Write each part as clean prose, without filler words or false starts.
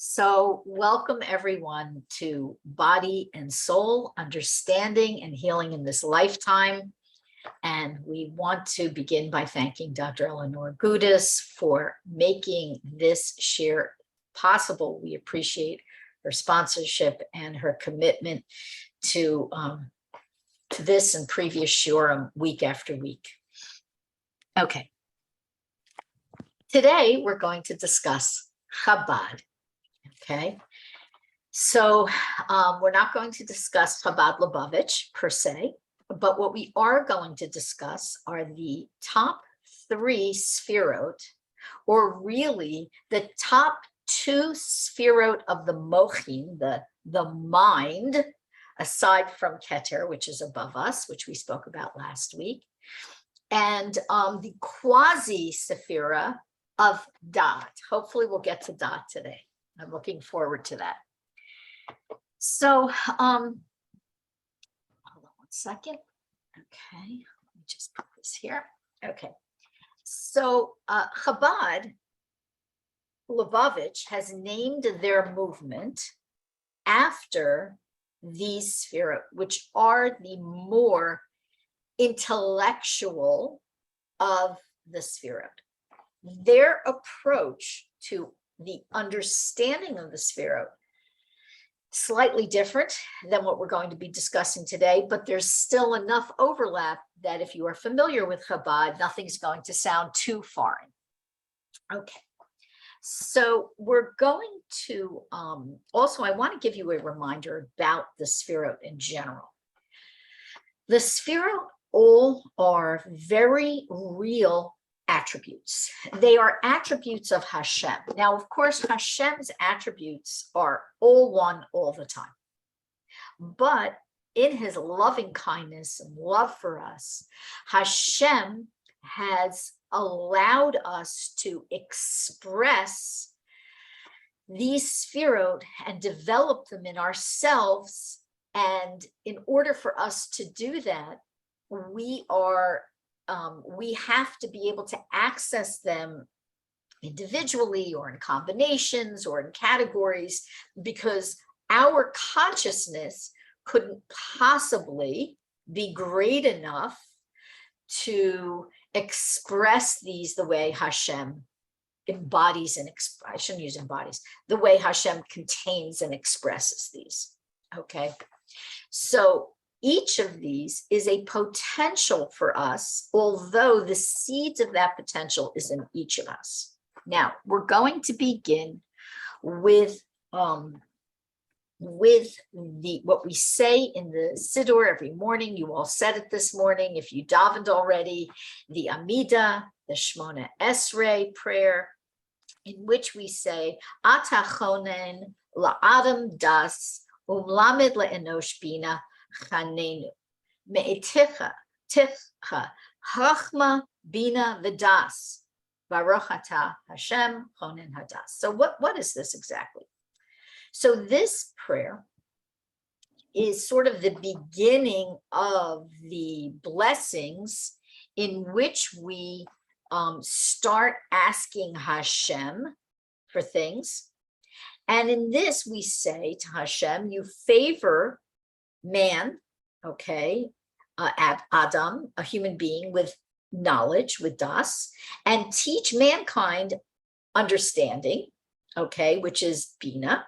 So welcome everyone to Body and Soul, Understanding and Healing in this Lifetime. And we want to begin by thanking Dr. Eleanor Gudis for making this share possible. We appreciate her sponsorship and her commitment to this and previous shiurim week after week. Okay. Today we're going to discuss ChaBaD. Okay, so we're not going to discuss ChaBaD Lubavitch per se, but what we are going to discuss are the top 3 Sefirot, or really the top 2 Sefirot of the Mochin, the mind, aside from Keter, which is above us, which we spoke about last week, and the quasi Sephira of Da'at. Hopefully we'll get to Da'at today. I'm looking forward to that. So, hold on one second. Okay, let me just put this here. Okay, so ChaBaD Lubavitch has named their movement after these Sefirot, which are the more intellectual of the Sefirot. Their approach to the understanding of the Sefirot slightly different than what we're going to be discussing today, but there's still enough overlap that if you are familiar with ChaBaD, nothing's going to sound too foreign. Okay, so we're going to, also I want to give you a reminder about the Sefirot in general. The Sefirot all are very real attributes. They are attributes of Hashem. Now, of course, Hashem's attributes are all one all the time. But in his loving kindness and love for us, Hashem has allowed us to express these Sefirot and develop them in ourselves. And in order for us to do that, we have to be able to access them individually or in combinations or in categories, because our consciousness couldn't possibly be great enough to express these the way Hashem embodies and I shouldn't use embodies, the way Hashem contains and expresses these. Okay, so each of these is a potential for us, although the seeds of that potential is in each of us. Now, we're going to begin with what we say in the Siddur every morning. You all said it this morning. If you davened already, the Amida, the Shmona Esrei prayer, in which we say, Ata chonen la'adam das umlamed le'enosh bina chanenu me'eticha ticha Chochmah Bina v'das baruch atah Hashem chonen hadas. So what is this exactly? So this prayer is sort of the beginning of the blessings in which we start asking Hashem for things. And in this we say to Hashem, you favor man, okay, Adam, a human being with knowledge, with das, and teach mankind understanding, okay, which is Bina.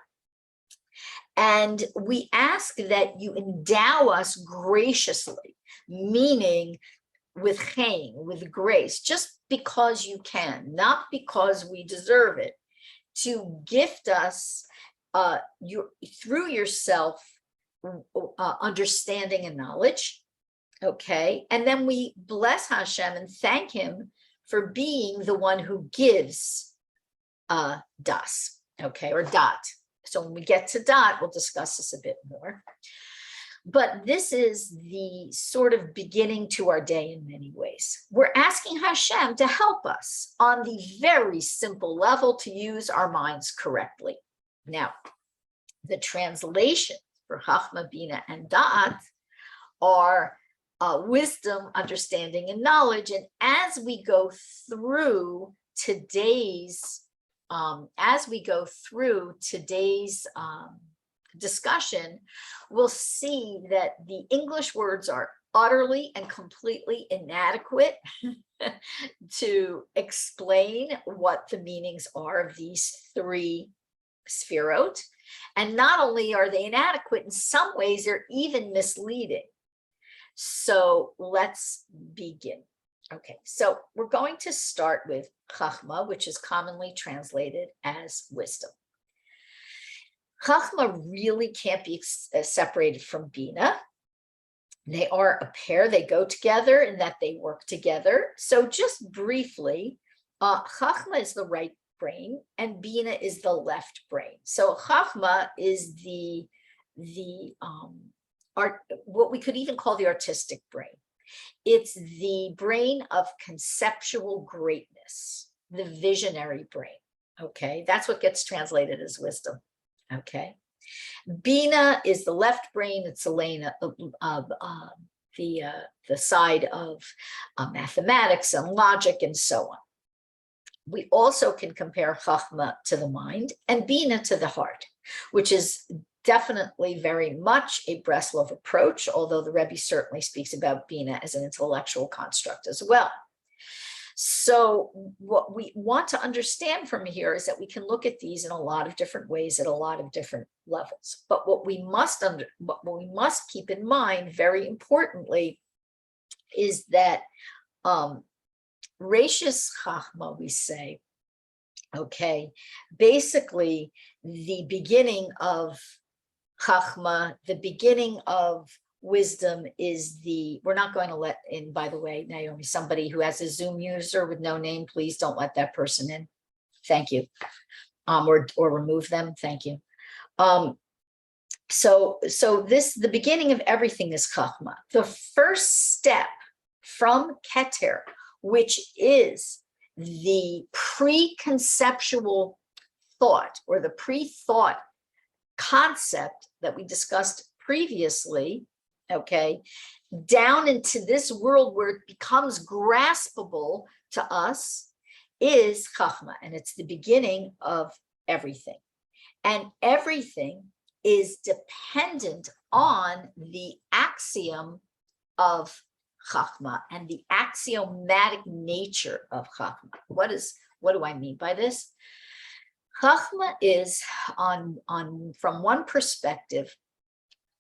And we ask that you endow us graciously, meaning with chaim, with grace, just because you can, not because we deserve it, to gift us through yourself understanding and knowledge, okay? And then we bless Hashem and thank him for being the one who gives das, okay, or dot. So when we get to dot, we'll discuss this a bit more. But this is the sort of beginning to our day in many ways. We're asking Hashem to help us on the very simple level to use our minds correctly. Now, the translation for Chochmah, Bina, and Da'at are wisdom, understanding, and knowledge. And as we go through today's as we go through today's discussion, we'll see that the English words are utterly and completely inadequate to explain what the meanings are of these three Sefirot. And not only are they inadequate, in some ways they're even misleading. So let's begin. Okay, so we're going to start with Chochmah, which is commonly translated as wisdom. Chochmah really can't be separated from Bina. They are a pair, they go together in that they work together. So just briefly, Chochmah is the right brain and Bina is the left brain. So Chochmah is what we could even call the artistic brain. It's the brain of conceptual greatness, the visionary brain. Okay, that's what gets translated as wisdom. Okay, Bina is the left brain. It's the side of mathematics and logic and so on. We also can compare Chochmah to the mind and Bina to the heart, which is definitely very much a Breslov approach, although the Rebbe certainly speaks about Bina as an intellectual construct as well. So what we want to understand from here is that we can look at these in a lot of different ways at a lot of different levels. But what we must keep in mind, very importantly, is that Reishis Chochmah, we say, okay, basically the beginning of Chochmah, the beginning of wisdom is we're not going to let in, by the way, Naomi, somebody who has a Zoom user with no name, please don't let that person in. Thank you. Or remove them. Thank you. So the beginning of everything is Chochmah. The first step from Keter, which is the preconceptual thought or the pre-thought concept that we discussed previously, okay, down into this world where it becomes graspable to us, is Chochmah, and it's the beginning of everything. And everything is dependent on the axiom of Chochmah and the axiomatic nature of Chochmah. What do I mean by this? Chochmah is, from one perspective,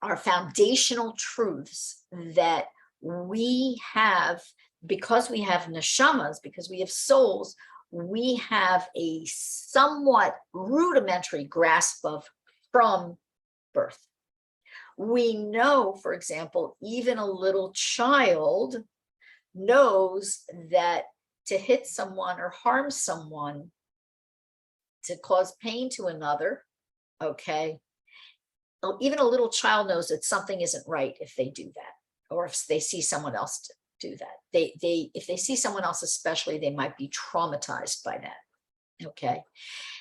are foundational truths that we have, because we have neshamas, because we have souls, we have a somewhat rudimentary grasp of from birth. We know, for example, even a little child knows that to hit someone or harm someone, to cause pain to another, okay, even a little child knows that something isn't right if they do that, or if they see someone else do that. If they see someone else especially, they might be traumatized by that, okay?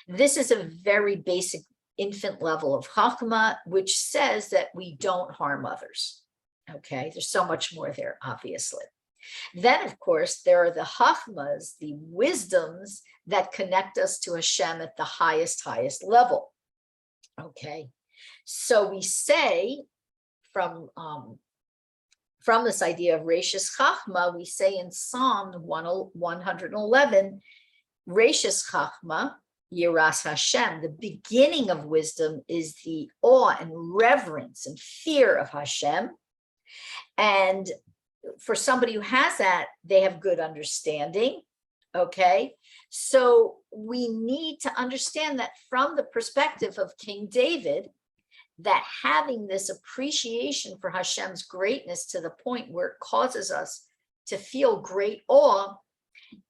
This is a very basic infant level of Chochmah, which says that we don't harm others, okay? There's so much more there, obviously. Then, of course, there are the Chochmahs, the wisdoms that connect us to Hashem at the highest level, okay? So we say from this idea of Reishis Chochmah, we say in Psalm 111, Reishis Chochmah, Yiras Hashem, the beginning of wisdom is the awe and reverence and fear of Hashem. And for somebody who has that, they have good understanding, okay? So we need to understand that from the perspective of King David, that having this appreciation for Hashem's greatness to the point where it causes us to feel great awe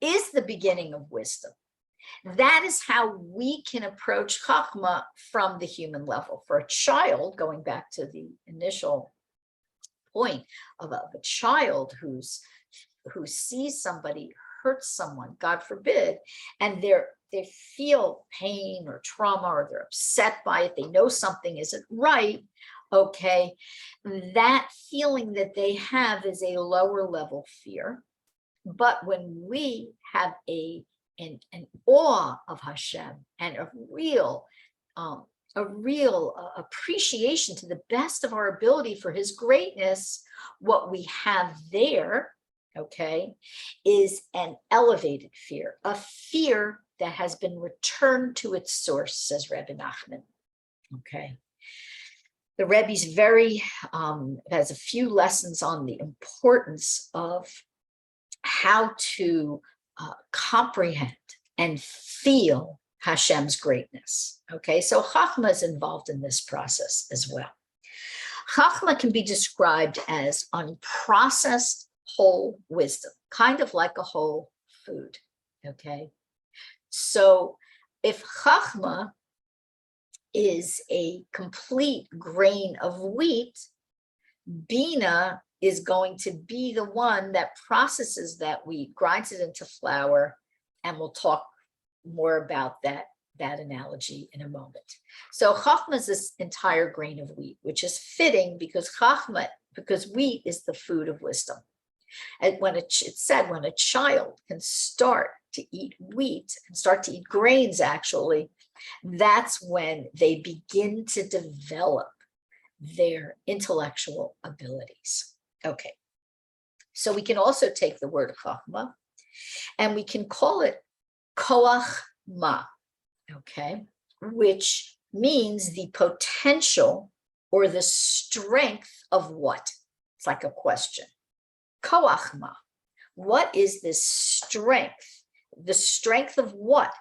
is the beginning of wisdom. That is how we can approach Chochmah from the human level. For a child, going back to the initial point of a child who sees somebody hurt someone, God forbid, and they feel pain or trauma, or they're upset by it, they know something isn't right, okay, that feeling that they have is a lower level fear. But when we have a and awe of Hashem, and a real appreciation to the best of our ability for his greatness, what we have there, okay, is an elevated fear, a fear that has been returned to its source, says Rebbe Nachman. Okay. The Rebbe's has a few lessons on the importance of how to comprehend and feel Hashem's greatness. Okay, so Chochmah is involved in this process as well. Chochmah can be described as unprocessed whole wisdom, kind of like a whole food. Okay, so if Chochmah is a complete grain of wheat, Bina is going to be the one that processes that wheat, grinds it into flour, and we'll talk more about that analogy in a moment. So Chochmah is this entire grain of wheat, which is fitting because wheat is the food of wisdom. And when it's said, when a child can start to eat wheat and start to eat grains, actually, that's when they begin to develop their intellectual abilities. Okay, so we can also take the word Chochmah and we can call it Chochmah, okay, which means the potential or the strength of what? It's like a question. Chochmah, what is this strength? The strength of what?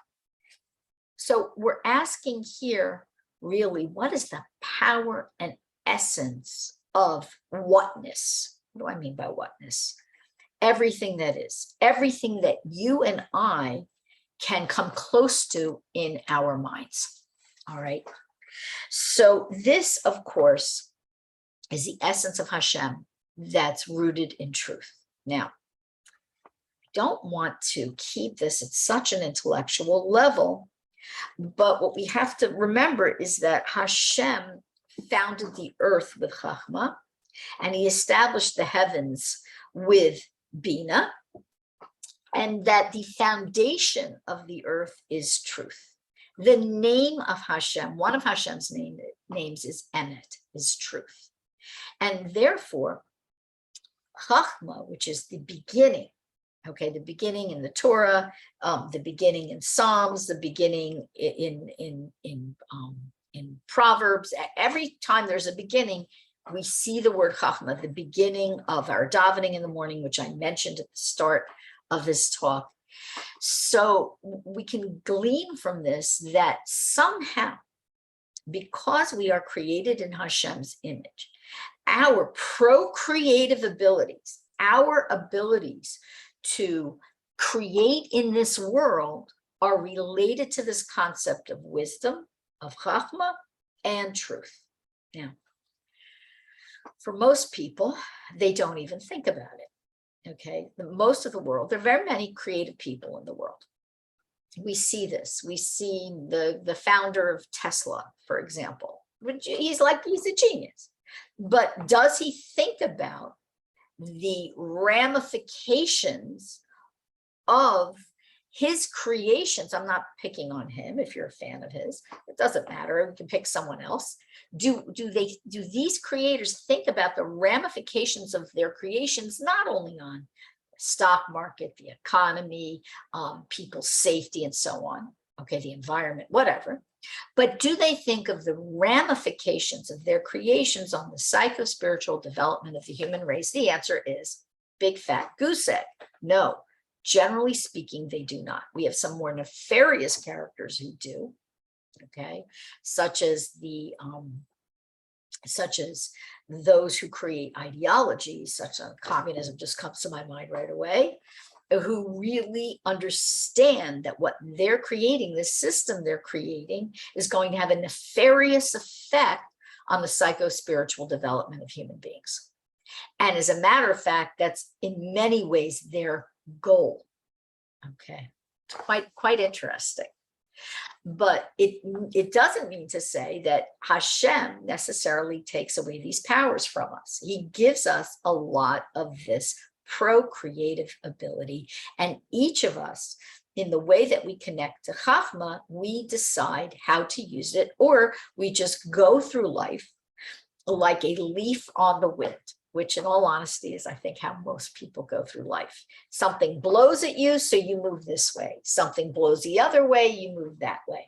So we're asking here, really, what is the power and essence of whatness? What do I mean by whatness? Everything that is, everything that you and I can come close to in our minds. All right. So this, of course, is the essence of Hashem that's rooted in truth. Now, I don't want to keep this at such an intellectual level, but what we have to remember is that Hashem founded the earth with Chochmah, and he established the heavens with Bina, and that the foundation of the earth is truth. The name of Hashem, one of Hashem's names is Emet, is truth. And therefore, Chochmah, which is the beginning, okay, the beginning in the Torah, the beginning in Psalms, the beginning in Proverbs. Every time there's a beginning, we see the word Chochmah, the beginning of our davening in the morning, which I mentioned at the start of this talk. So we can glean from this that somehow, because we are created in Hashem's image, our procreative abilities, our abilities to create in this world are related to this concept of wisdom, of Chochmah, and truth. Now, for most people, they don't even think about it. Okay, most of the world, there are very many creative people in the world. We see this. We see the founder of Tesla, for example. He's a genius. But does he think about the ramifications of his creations? I'm not picking on him. If you're a fan of his, it doesn't matter. We can pick someone else. Do these creators think about the ramifications of their creations, not only on the stock market, the economy, people's safety, and so on? Okay, the environment, whatever. But do they think of the ramifications of their creations on the psychospiritual development of the human race? The answer is big fat goose egg. No, generally speaking, they do not. We have some more nefarious characters who do, okay, such as those who create ideologies, such as communism just comes to my mind right away, who really understand that what they're creating, the system they're creating, is going to have a nefarious effect on the psychospiritual development of human beings. And as a matter of fact, that's in many ways their goal. Okay, it's quite interesting. But it doesn't mean to say that Hashem necessarily takes away these powers from us. He gives us a lot of this procreative ability, and each of us in the way that we connect to Chochmah, we decide how to use it, or we just go through life like a leaf on the wind, which in all honesty is, I think, how most people go through life. Something blows at you, so you move this way. Something blows the other way, you move that way.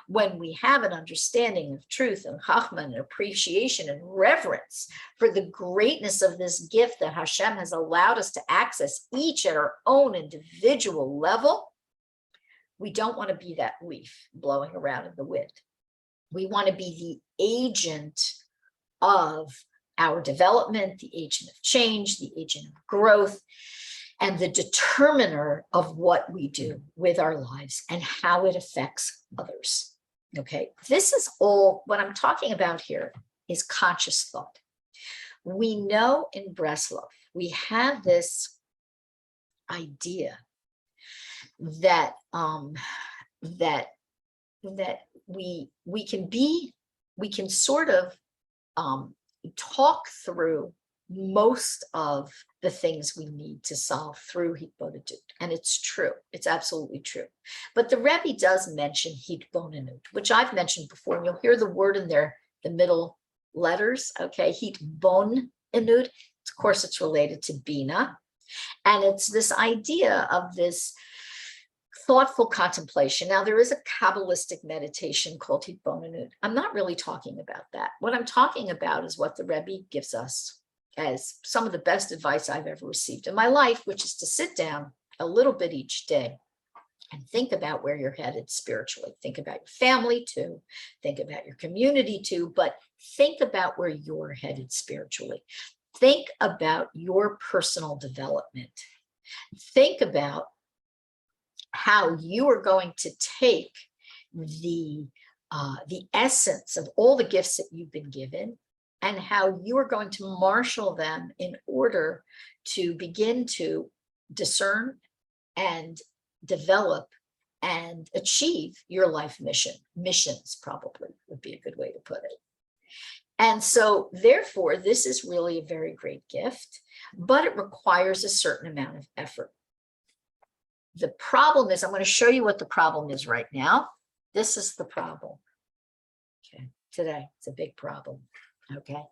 When we have an understanding of truth and Chochmah and appreciation and reverence for the greatness of this gift that Hashem has allowed us to access each at our own individual level, we don't want to be that leaf blowing around in the wind. We want to be the agent of our development, the agent of change, the agent of growth, and the determiner of what we do with our lives and how it affects others. Okay, this is all what I'm talking about here is conscious thought. We know in Breslov, we have this idea that we can sort of talk through most of the things we need to solve through hitbonenut. And it's true. It's absolutely true. But the Rebbe does mention hitbonenut, which I've mentioned before, and you'll hear the word in there, the middle letters, okay, hitbonenut. Of course, it's related to Bina. And it's this idea of this thoughtful contemplation. Now, there is a Kabbalistic meditation called hitbonenut. I'm not really talking about that. What I'm talking about is what the Rebbe gives us as some of the best advice I've ever received in my life, which is to sit down a little bit each day and think about where you're headed spiritually. Think about your family too, think about your community too, but think about where you're headed spiritually. Think about your personal development. Think about how you are going to take the essence of all the gifts that you've been given and how you are going to marshal them in order to begin to discern and develop and achieve your life mission. Missions probably would be a good way to put it. And so therefore, this is really a very great gift, but it requires a certain amount of effort. The problem is, I'm going to show you what the problem is right now. This is the problem. Okay, today it's a big problem. Okay,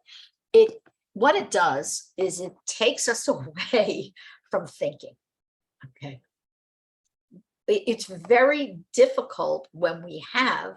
what it does is it takes us away from thinking. Okay, it's very difficult when we have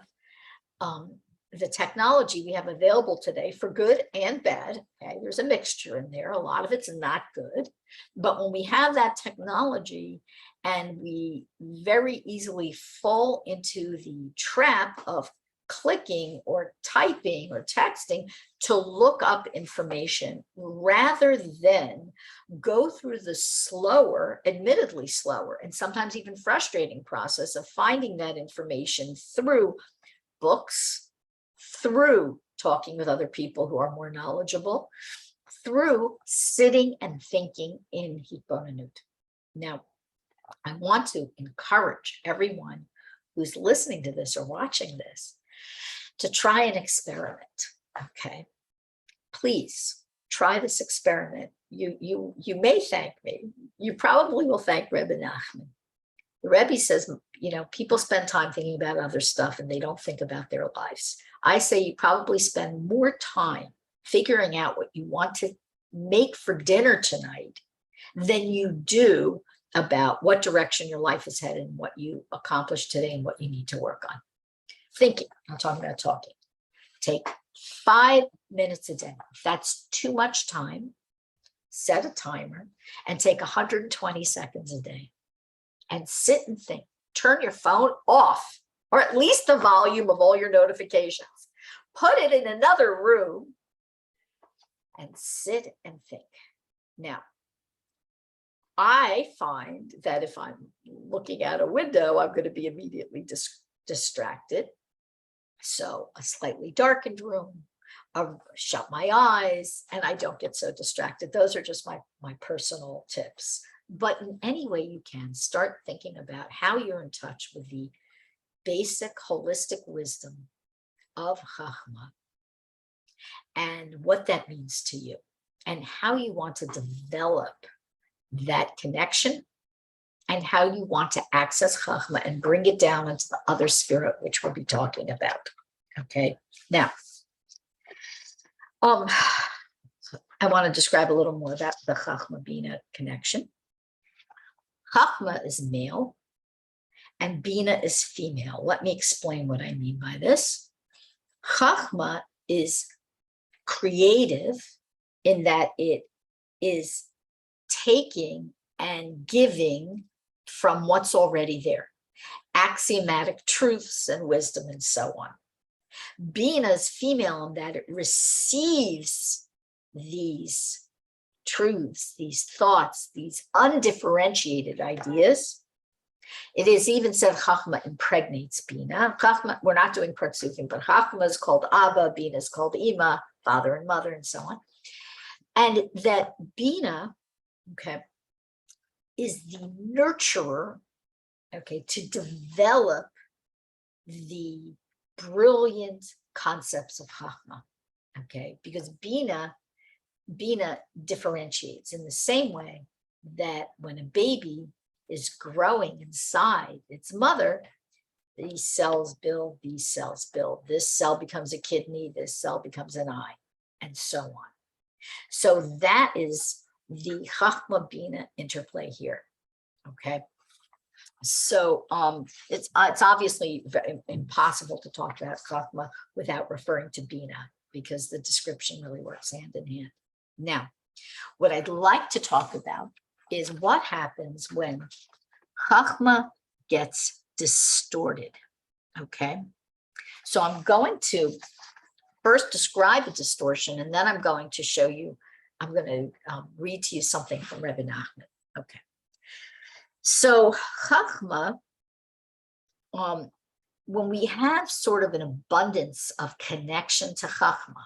the technology we have available today for good and bad. Okay, there's a mixture in there. A lot of it's not good, but when we have that technology and we very easily fall into the trap of clicking or typing or texting to look up information rather than go through the slower, admittedly slower, and sometimes even frustrating process of finding that information through books, through talking with other people who are more knowledgeable, through sitting and thinking in hitbonenut. Now, I want to encourage everyone who's listening to this or watching this to try an experiment, okay? Please try this experiment. You may thank me. You probably will thank Rebbe Nachman. The Rebbe says, you know, people spend time thinking about other stuff and they don't think about their lives. I say you probably spend more time figuring out what you want to make for dinner tonight than you do about what direction your life is headed and what you accomplished today and what you need to work on. Thinking, I'm talking about talking. Take 5 minutes a day. If that's too much time, set a timer and take 120 seconds a day and sit and think. Turn your phone off, or at least the volume of all your notifications. Put it in another room and sit and think. Now, I find that if I'm looking out a window, I'm going to be immediately distracted. So a slightly darkened room, I'll shut my eyes, and I don't get so distracted. Those are just my personal tips. But in any way you can, start thinking about how you're in touch with the basic holistic wisdom of Chochmah and what that means to you and how you want to develop that connection and how you want to access Chochmah and bring it down into the other Sefirot, which we'll be talking about. Okay, now, I want to describe a little more about the Chochmah Bina connection. Chochmah is male and Bina is female. Let me explain what I mean by this. Chochmah is creative in that it is taking and giving from what's already there, axiomatic truths and wisdom and so on. Bina is female in that it receives these truths, these thoughts, these undifferentiated ideas. It is even said Chochmah impregnates Bina. Chochmah, we're not doing Partsufim, but Chochmah is called Abba, Bina is called Ima, father and mother, and so on. And that Bina, okay, is the nurturer, okay, to develop the brilliant concepts of Chochmah, okay, because Bina differentiates in the same way that when a baby is growing inside its mother, these cells build, these cells build, this cell becomes a kidney, this cell becomes an eye, and so on. So that is the Chochmah Bina interplay here. Okay, so it's obviously impossible to talk about Chochmah without referring to Bina, because the description really works hand in hand. Now, what I'd like to talk about is what happens when Chochmah gets distorted. Okay, so I'm going to first describe the distortion, and then I'm going to show you, I'm going to read to you something from Rebbe Nachman. Okay, so Chochmah, when we have sort of an abundance of connection to Chochmah,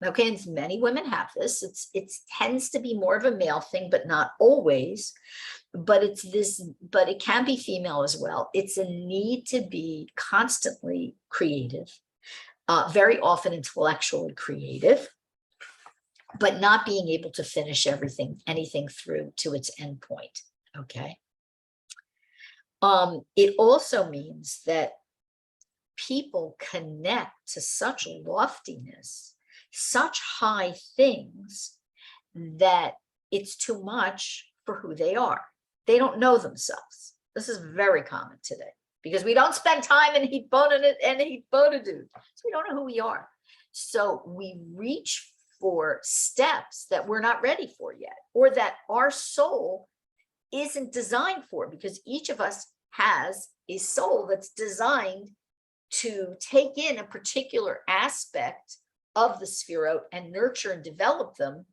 okay, and many women have this, it tends to be more of a male thing, but not always, but but it can be female as well. It's a need to be constantly creative, very often intellectually creative, but not being able to finish anything through to its end point. Okay. It also means that people connect to such loftiness, such high things, that it's too much for who they are. They don't know themselves. This is very common today because we don't spend time in Hitbonenut and Hitbonedut. So we don't know who we are. So we reach for steps that we're not ready for yet, or that our soul isn't designed for, because each of us has a soul that's designed to take in a particular aspect of the Sefirot and nurture and develop them.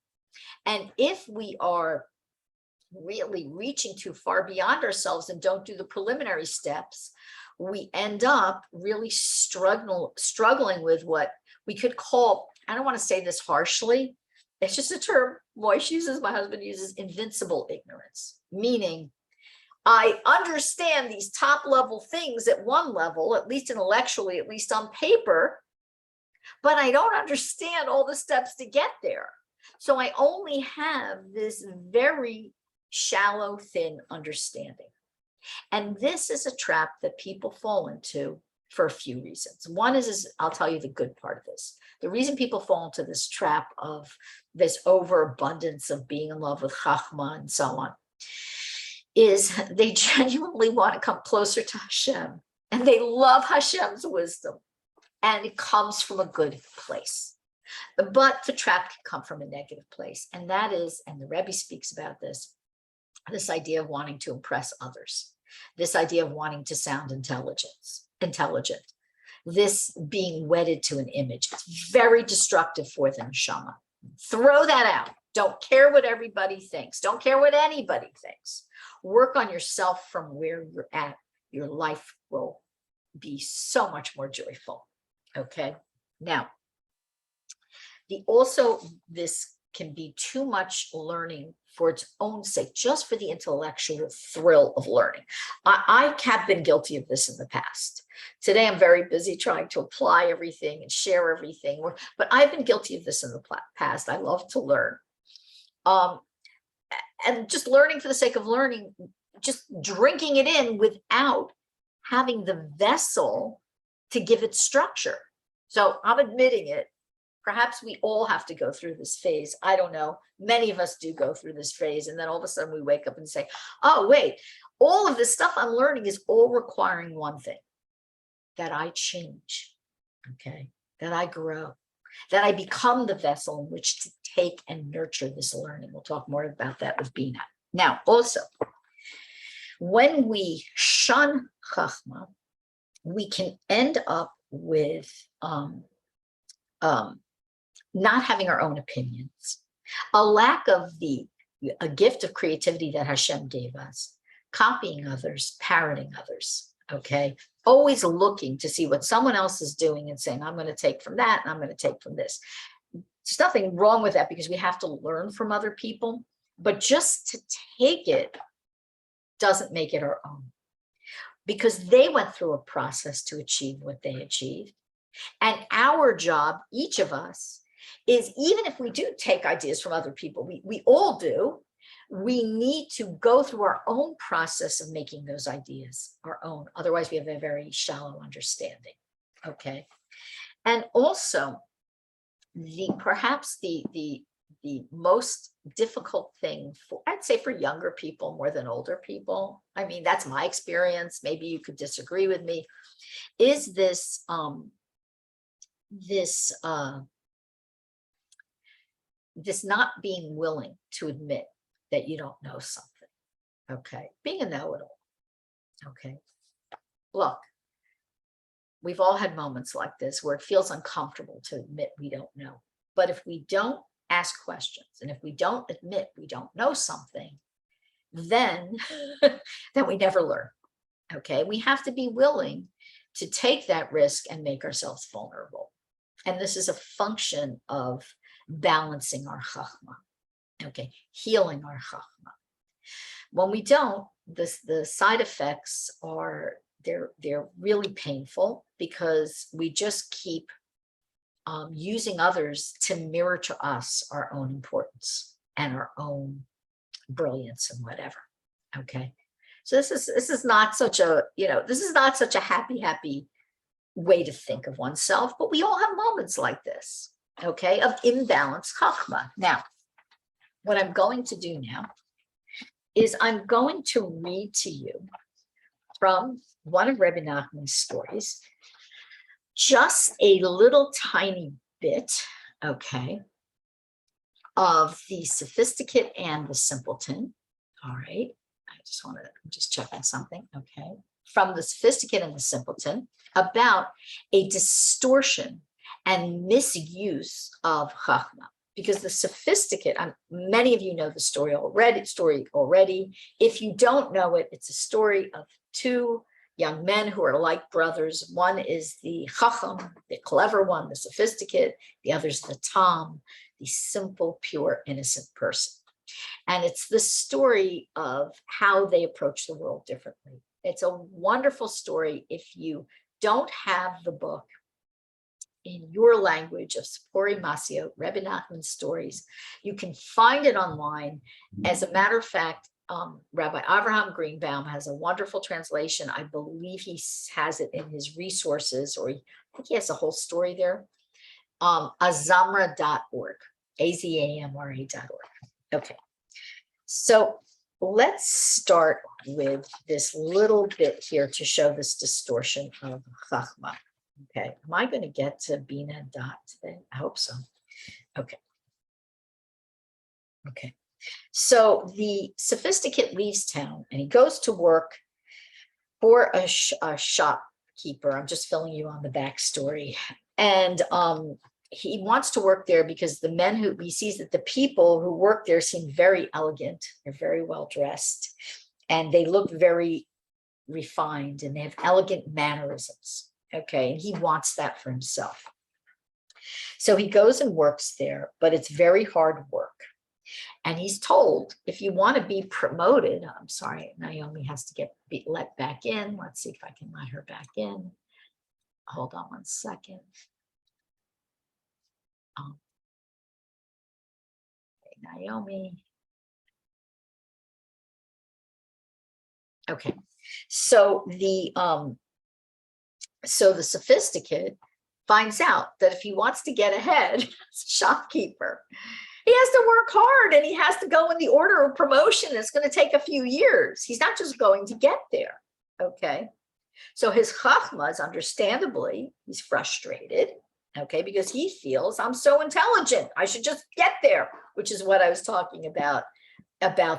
And if we are really reaching too far beyond ourselves and don't do the preliminary steps, we end up really struggling with what we could call, I don't want to say this harshly, it's just a term Moish uses, my husband uses, invincible ignorance, meaning I understand these top level things at one level, at least intellectually, at least on paper, but I don't understand all the steps to get there. So I only have this very shallow, thin understanding. And this is a trap that people fall into for a few reasons. One is I'll tell you the good part of this. The reason people fall into this trap of this overabundance of being in love with Chochmah and so on is they genuinely want to come closer to Hashem, and they love Hashem's wisdom, and it comes from a good place. But the trap can come from a negative place, and that is, and the Rebbe speaks about this idea of wanting to impress others, this idea of wanting to sound intelligent, this being wedded to an image. It's very destructive for the neshama. Throw that out. Don't care what everybody thinks. Don't care what anybody thinks. Work on yourself from where you're at. Your life will be so much more joyful. Okay. Now, this can be too much learning for its own sake, just for the intellectual thrill of learning. I have been guilty of this in the past. Today, I'm very busy trying to apply everything and share everything, but I've been guilty of this in the past. I love to learn. And just learning for the sake of learning just drinking it in without having the vessel to give it structure. So I'm admitting it. Perhaps we all have to go through this phase. I don't know. Many of us do go through this phase. And then all of a sudden we wake up and say, oh, wait, all of this stuff I'm learning is all requiring one thing, that I change, okay, that I grow, that I become the vessel in which to take and nurture this learning. We'll talk more about that with Bina. Now, also, when we shun Chochmah, we can end up with not having our own opinions, a lack of a gift of creativity that Hashem gave us, copying others, parroting others, okay? Always looking to see what someone else is doing and saying, I'm going to take from that, and I'm going to take from this. There's nothing wrong with that because we have to learn from other people, but just to take it doesn't make it our own, because they went through a process to achieve what they achieved. And our job, each of us, is, even if we do take ideas from other people, we all do, we need to go through our own process of making those ideas our own. Otherwise, we have a very shallow understanding, okay? And also, perhaps the most difficult thing for, I'd say, for younger people more than older people, I mean, that's my experience, maybe you could disagree with me, is this not being willing to admit that you don't know something, okay? Being a know-it-all, okay? Look, we've all had moments like this where it feels uncomfortable to admit we don't know. But if we don't ask questions, and if we don't admit we don't know something, then, then we never learn, okay? We have to be willing to take that risk and make ourselves vulnerable. And this is a function of balancing our Chochmah, okay, healing our Chochmah. When we don't, the side effects are, they're really painful, because we just keep using others to mirror to us our own importance and our own brilliance and whatever, okay? So this is not such a, this is not such a happy way to think of oneself, but we all have moments like this, okay, of imbalanced Chochmah. Now, what I'm going to do now is I'm going to read to you from one of Rebbe Nachman's stories, just a little tiny bit, okay, of the Sophisticate and the Simpleton. All right, I'm just checking something, okay, from the Sophisticate and the Simpleton, about a distortion and misuse of Chochmah. Because the Sophisticate, many of you know the story already. If you don't know it, it's a story of two young men who are like brothers. One is the Chacham, the clever one, the Sophisticate. The other's the Tom, the simple, pure, innocent person. And it's the story of how they approach the world differently. It's a wonderful story. If you don't have the book in your language of Sipori Masio, Rebbe Nachman's stories, you can find it online. As a matter of fact, Rabbi Avraham Greenbaum has a wonderful translation. I believe he has it in his resources, or I think he has a whole story there. Azamra.org, azamra.org. Okay, so let's start with this little bit here to show this distortion of Chochmah. Okay, am I going to get to Bina dot today? I hope so. Okay. Okay. So the Sophisticate leaves town and he goes to work for a shopkeeper. I'm just filling you on the backstory. And he wants to work there because the men who he sees that the people who work there seem very elegant. They're very well dressed and they look very refined and they have elegant mannerisms. Okay, and he wants that for himself. So he goes and works there, but it's very hard work. And he's told, if you want to be promoted, I'm sorry, Naomi has to be let back in. Let's see if I can let her back in. Hold on one second. Okay, Naomi. Okay, so the Sophisticate finds out that if he wants to get ahead as a shopkeeper, he has to work hard and he has to go in the order of promotion. It's going to take a few years. He's not just going to get there. Okay. So his Chochmah is understandably, he's frustrated. Okay. Because he feels I'm so intelligent. I should just get there, which is what I was talking about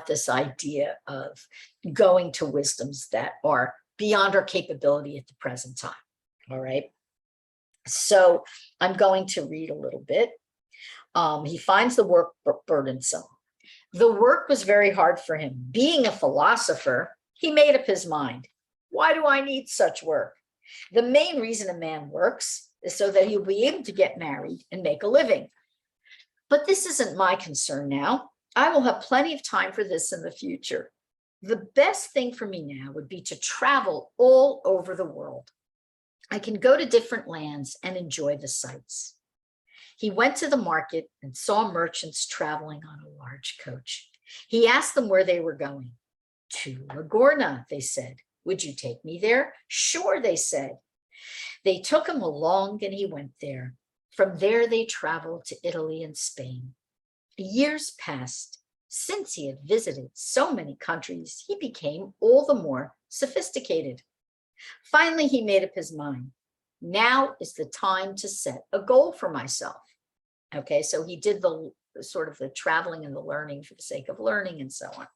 this idea of going to wisdoms that are beyond our capability at the present time. All right. So I'm going to read a little bit. He finds the work burdensome. The work was very hard for him. Being a philosopher, he made up his mind. Why do I need such work? The main reason a man works is so that he'll be able to get married and make a living. But this isn't my concern now. I will have plenty of time for this in the future. The best thing for me now would be to travel all over the world. I can go to different lands and enjoy the sights. He went to the market and saw merchants traveling on a large coach. He asked them where they were going. To Guardia, they said. Would you take me there? Sure, they said. They took him along and he went there. From there, they traveled to Italy and Spain. Years passed. Since he had visited so many countries, he became all the more sophisticated. Finally, he made up his mind. Now is the time to set a goal for myself. Okay, so he did the sort of the traveling and the learning for the sake of learning and so on.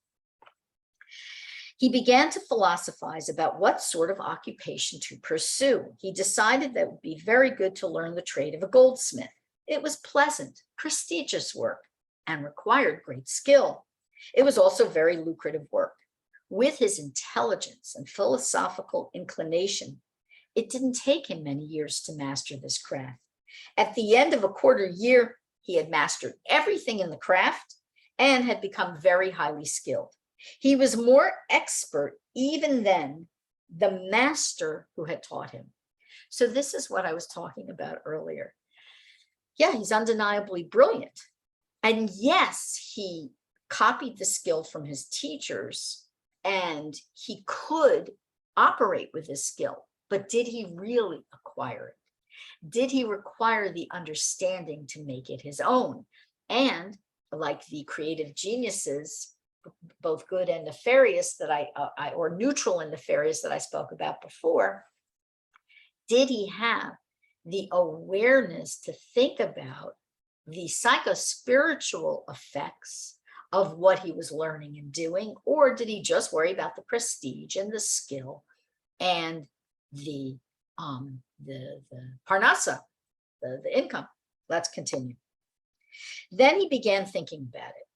He began to philosophize about what sort of occupation to pursue. He decided that it would be very good to learn the trade of a goldsmith. It was pleasant, prestigious work, and required great skill. It was also very lucrative work. With his intelligence and philosophical inclination, it didn't take him many years to master this craft. At the end of a quarter year, he had mastered everything in the craft and had become very highly skilled. He was more expert even than the master who had taught him. So this is what I was talking about earlier. Yeah, he's undeniably brilliant. And yes, he copied the skill from his teachers and he could operate with his skill, but did he really acquire it? Did he require the understanding to make it his own? And like the creative geniuses, both good and nefarious that or neutral and nefarious that I spoke about before, did he have the awareness to think about the psychospiritual effects of what he was learning and doing, or did he just worry about the prestige and the skill and the parnasa, the income? Let's continue. Then he began thinking about it.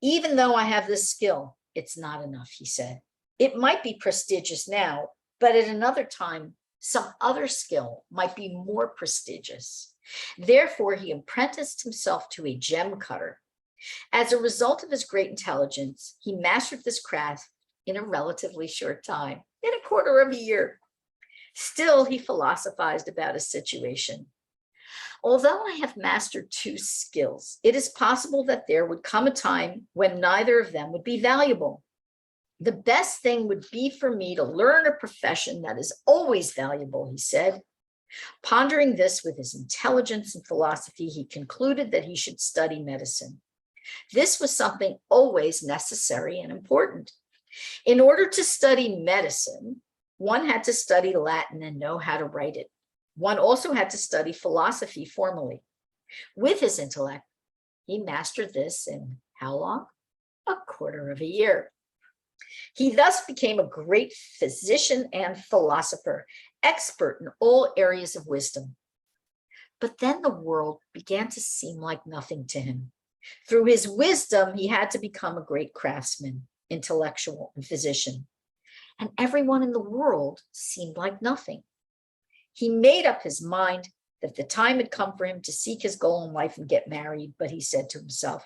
Even though I have this skill, it's not enough, he said. It might be prestigious now, but at another time, some other skill might be more prestigious. Therefore, he apprenticed himself to a gem cutter. As a result of his great intelligence, he mastered this craft in a relatively short time, in a quarter of a year. Still, he philosophized about his situation. Although I have mastered two skills, it is possible that there would come a time when neither of them would be valuable. The best thing would be for me to learn a profession that is always valuable, he said. Pondering this with his intelligence and philosophy, he concluded that he should study medicine. This was something always necessary and important. In order to study medicine, one had to study Latin and know how to write it. One also had to study philosophy formally. With his intellect, he mastered this in how long? A quarter of a year. He thus became a great physician and philosopher, expert in all areas of wisdom. But then the world began to seem like nothing to him. Through his wisdom, he had to become a great craftsman, intellectual, and physician. And everyone in the world seemed like nothing. He made up his mind that the time had come for him to seek his goal in life and get married, but he said to himself,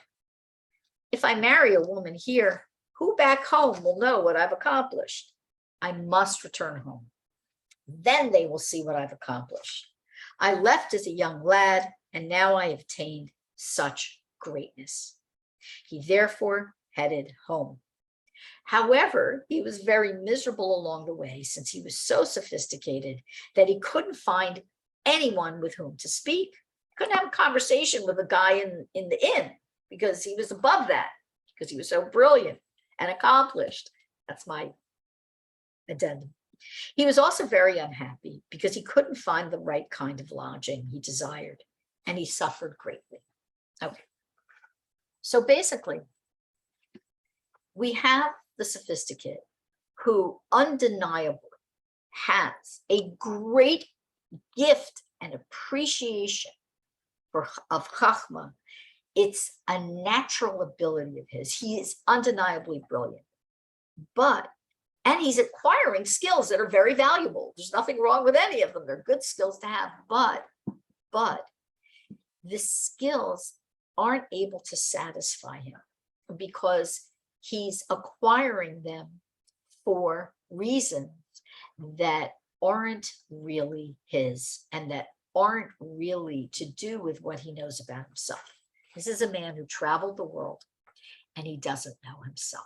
if I marry a woman here, who back home will know what I've accomplished? I must return home. Then they will see what I've accomplished. I left as a young lad, and now I have attained such greatness. He therefore headed home. However, he was very miserable along the way since he was so sophisticated that he couldn't find anyone with whom to speak. Couldn't have a conversation with a guy in the inn because he was above that, because he was so brilliant and accomplished. That's my addendum. He was also very unhappy because he couldn't find the right kind of lodging he desired, and he suffered greatly. Okay. So basically, we have the Sophisticate who undeniably has a great gift and appreciation of Chochmah. It's a natural ability of his. He is undeniably brilliant, and he's acquiring skills that are very valuable. There's nothing wrong with any of them. They're good skills to have, but the skills aren't able to satisfy him because he's acquiring them for reasons that aren't really his and that aren't really to do with what he knows about himself. This is a man who traveled the world and he doesn't know himself.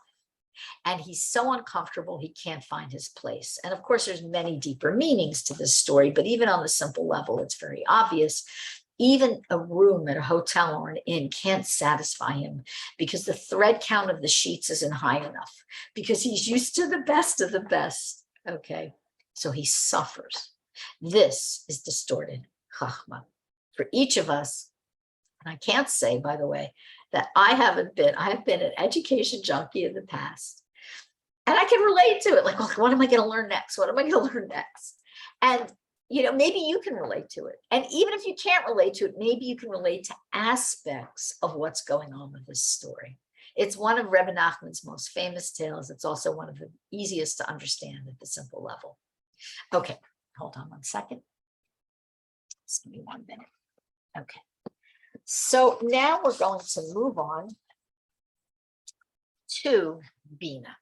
And he's so uncomfortable, he can't find his place. And of course, there's many deeper meanings to this story, but even on the simple level, it's very obvious. Even a room at a hotel or an inn can't satisfy him because the thread count of the sheets isn't high enough, because he's used to the best of the best. Okay, so he suffers. This is distorted Chochmah. For each of us, and I can't say, by the way, that I have been an education junkie in the past. And I can relate to it. Like, well, what am I going to learn next? What am I going to learn next? And, maybe you can relate to it. And even if you can't relate to it, maybe you can relate to aspects of what's going on with this story. It's one of Rebbe Nachman's most famous tales. It's also one of the easiest to understand at the simple level. Okay, hold on one second. Just give me 1 minute. Okay. So now we're going to move on to Bina.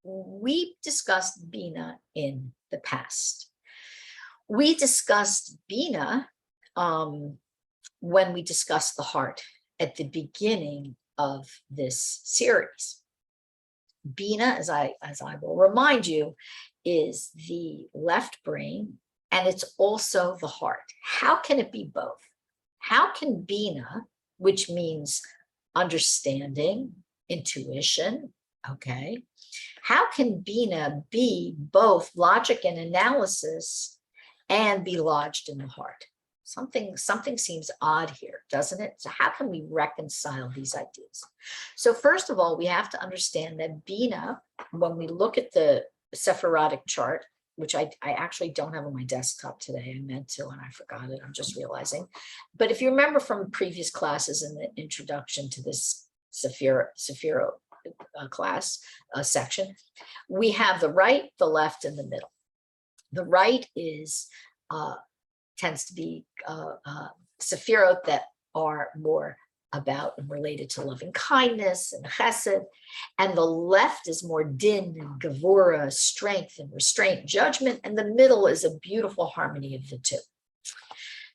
We discussed Bina in the past. We discussed Bina when we discussed the heart at the beginning of this series. Bina, as I will remind you, is the left brain, and it's also the heart. How can it be both? How can Bina, which means understanding, intuition, okay, how can Bina be both logic and analysis and be lodged in the heart? Something seems odd here, doesn't it? So how can we reconcile these ideas? So first of all, we have to understand that Bina, when we look at the Sefirotic chart, which I actually don't have on my desktop today. I meant to, and I forgot it. I'm just realizing. But if you remember from previous classes in the introduction to this Sefirot class section, we have the right, the left, and the middle. The right tends to be Sefirot that are more about and related to loving kindness and chesed, and the left is more din and gevura, strength and restraint, judgment, and the middle is a beautiful harmony of the two.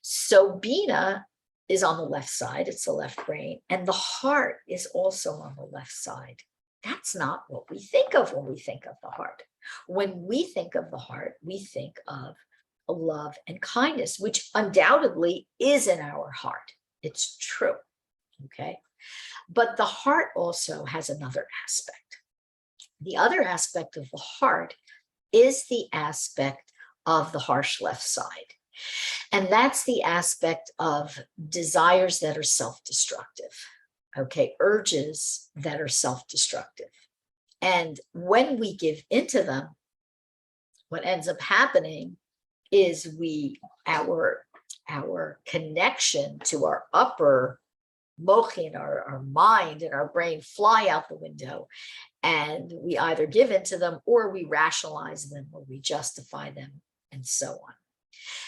So Bina is on the left side, it's the left brain, and the heart is also on the left side. That's not what we think of when we think of the heart. When we think of the heart, we think of love and kindness, which undoubtedly is in our heart. It's true. Okay, but the heart also has another aspect. The other aspect of the heart is the aspect of the harsh left side. And that's the aspect of desires that are self-destructive. Okay, urges that are self-destructive. And when we give into them, what ends up happening is our connection to our upper mochin, our mind and our brain, fly out the window, and we either give into them or we rationalize them or we justify them and so on.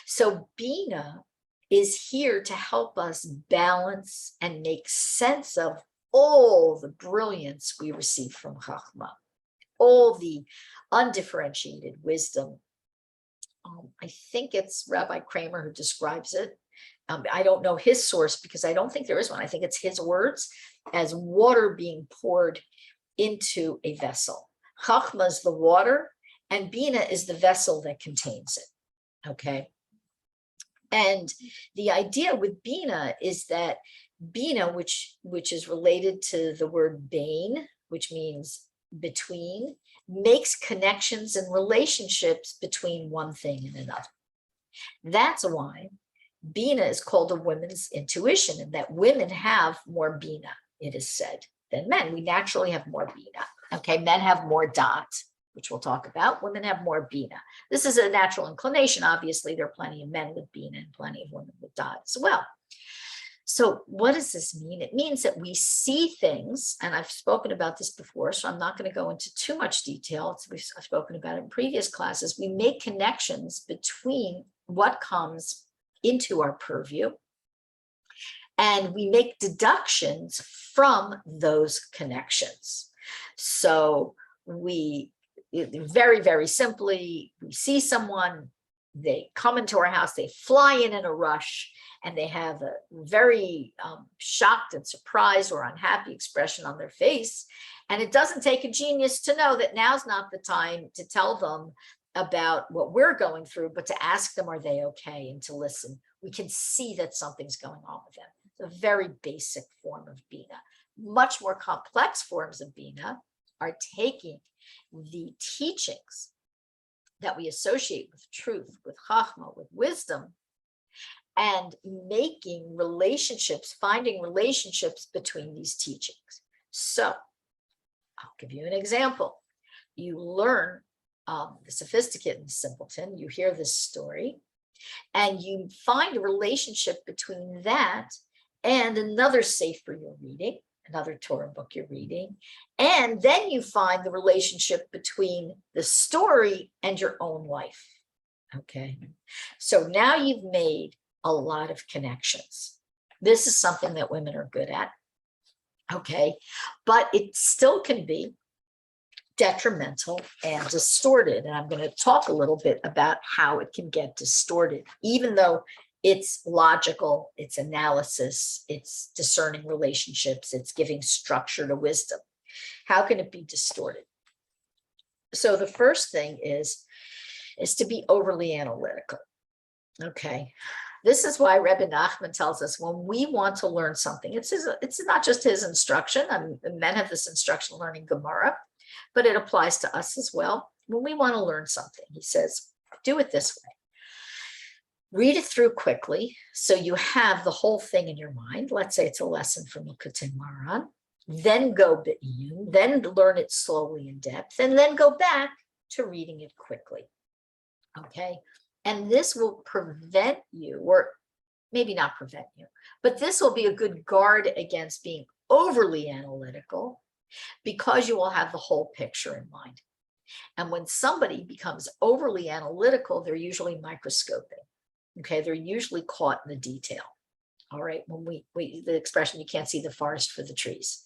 So Bina is here to help us balance and make sense of all the brilliance we receive from Chochmah, all the undifferentiated wisdom. I think it's Rabbi Kramer who describes it. I don't know his source because I don't think there is one. I think it's his words as water being poured into a vessel. Chochmah is the water, and Bina is the vessel that contains it. Okay. And the idea with Bina is that Bina, which is related to the word bain, which means between, makes connections and relationships between one thing and another. That's why Bina is called a women's intuition, and that women have more Bina, it is said, than men. We naturally have more Bina. Okay, men have more dot, which we'll talk about. Women have more Bina. This is a natural inclination. Obviously, there are plenty of men with Bina and plenty of women with dot as well. So what does this mean? It means that we see things, and I've spoken about this before, so I'm not going to go into too much detail. I've spoken about it in previous classes. We make connections between what comes into our purview, and we make deductions from those connections. So we very, very simply, we see someone, they come into our house, they fly in a rush, and they have a very shocked and surprised or unhappy expression on their face. And it doesn't take a genius to know that now's not the time to tell them about what we're going through, but to ask them, are they okay? And to listen. We can see that something's going on with them. It's a very basic form of Bina. Much more complex forms of Bina are taking the teachings that we associate with truth, with Chochmah, with wisdom, and making relationships, finding relationships between these teachings. So I'll give you an example. You learn the Sophisticate and the Simpleton, you hear this story, and you find a relationship between that and another sefer you're reading, another Torah book you're reading, and then you find the relationship between the story and your own life. Okay, so now you've made a lot of connections. This is something that women are good at. Okay, but it still can be detrimental and distorted. And I'm going to talk a little bit about how it can get distorted, even though it's logical, it's analysis, it's discerning relationships, it's giving structure to wisdom. How can it be distorted? So the first thing is to be overly analytical. Okay. This is why Rebbe Nachman tells us when we want to learn something, it's not just his instruction. Men have this instruction learning Gemara, but it applies to us as well. When we want to learn something, he says, do it this way. Read it through quickly so you have the whole thing in your mind. Let's say it's a lesson from Likutei Moharan. Then go be'iyun, then learn it slowly in depth, and then go back to reading it quickly. Okay, and this will prevent you, or maybe not prevent you, but this will be a good guard against being overly analytical, because you will have the whole picture in mind. And when somebody becomes overly analytical, they're usually microscoping. Okay, they're usually caught in the detail. All right, when the expression, you can't see the forest for the trees.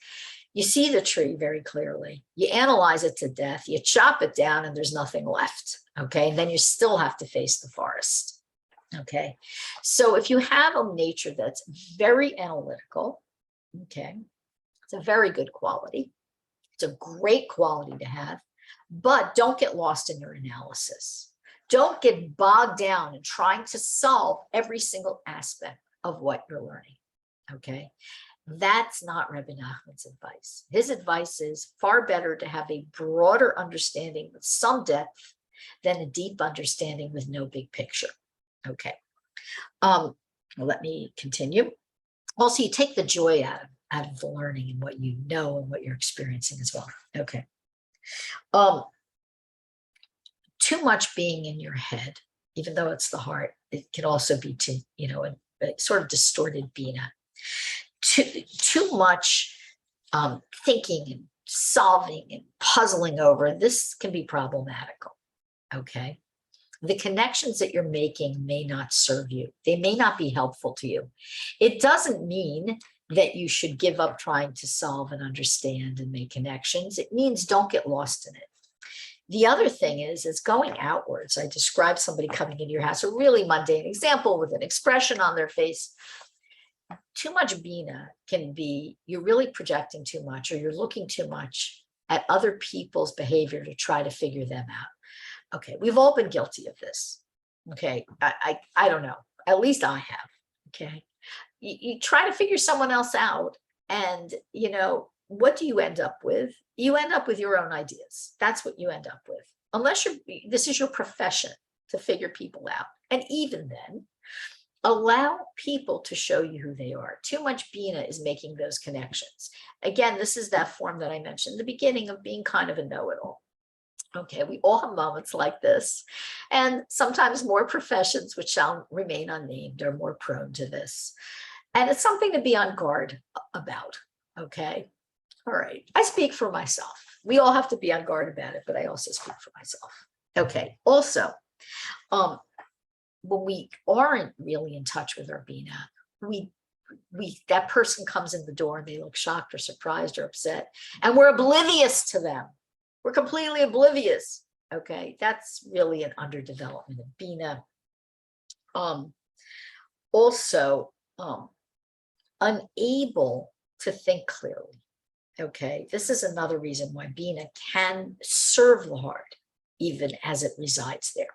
You see the tree very clearly. You analyze it to death, you chop it down, and there's nothing left. Okay, and then you still have to face the forest. Okay, so if you have a nature that's very analytical, okay, it's a very good quality. It's a great quality to have, but don't get lost in your analysis. Don't get bogged down in trying to solve every single aspect of what you're learning, okay? That's not Rebbe Nachman's advice. His advice is far better to have a broader understanding with some depth than a deep understanding with no big picture, okay? Let me continue. Also, you take the joy out of the learning and what you know and what you're experiencing as well, okay? Too much being in your head, even though it's the heart, it can also be too, a sort of distorted Bina. Too much thinking and solving and puzzling over, this can be problematical, okay? The connections that you're making may not serve you. They may not be helpful to you. It doesn't mean that you should give up trying to solve and understand and make connections. It means don't get lost in it. The other thing is going outwards. I described somebody coming into your house, a really mundane example with an expression on their face. Too much Bina can be, you're really projecting too much, or you're looking too much at other people's behavior to try to figure them out. Okay, we've all been guilty of this. Okay, I don't know. At least I have. Okay, you try to figure someone else out, and what do you end up with? You end up with your own ideas. That's what you end up with, unless this is your profession, to figure people out. And even then, allow people to show you who they are. Too much Bina is making those connections. Again, this is that form that I mentioned in the beginning of being kind of a know-it-all. Okay, we all have moments like this. And sometimes more professions, which shall remain unnamed, are more prone to this. And it's something to be on guard about. Okay, all right. I speak for myself. We all have to be on guard about it, but I also speak for myself. Okay, also, when we aren't really in touch with our Bina, that person comes in the door and they look shocked or surprised or upset, and we're oblivious to them. We're completely oblivious. Okay, that's really an underdevelopment of Bina. Also, unable to think clearly. Okay, this is another reason why Bina can serve the heart, even as it resides there.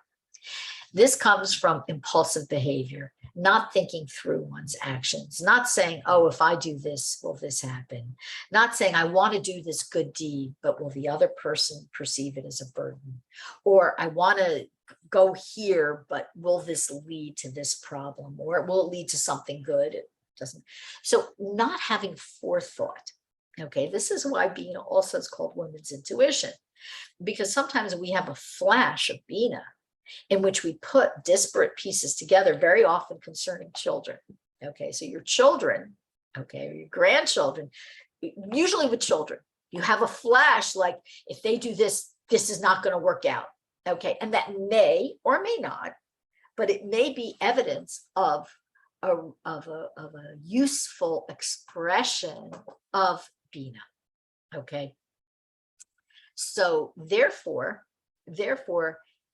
This comes from impulsive behavior, not thinking through one's actions, not saying, oh, if I do this, will this happen? Not saying, I want to do this good deed, but will the other person perceive it as a burden? Or I want to go here, but will this lead to this problem? Or will it lead to something good? It doesn't. So not having forethought. Okay, this is why Bina also is called women's intuition, because sometimes we have a flash of Bina in which we put disparate pieces together, very often concerning children. Okay, so your children, okay, or your grandchildren, usually with children, you have a flash like, if they do this, this is not going to work out. Okay, and that may or may not, but it may be evidence of a useful expression of Bina. Okay, so therefore,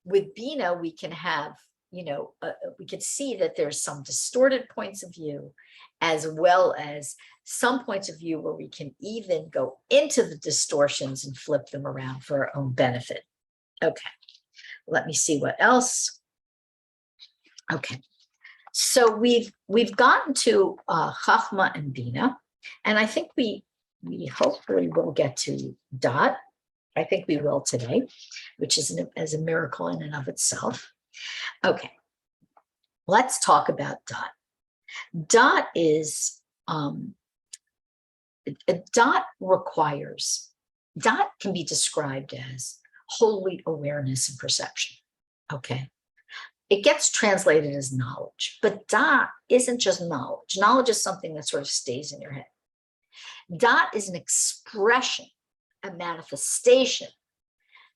with Bina, we can have, we can see that there's some distorted points of view, as well as some points of view where we can even go into the distortions and flip them around for our own benefit. Okay, let me see what else. Okay, so we've gotten to Chochmah and Bina, and I think we hopefully will get to Dot. I think we will today, which is as a miracle in and of itself. Okay, let's talk about Dot. Dot is, Dot can be described as holy awareness and perception. Okay, it gets translated as knowledge, but Dot isn't just knowledge. Knowledge is something that sort of stays in your head. Dot is an expression, a manifestation,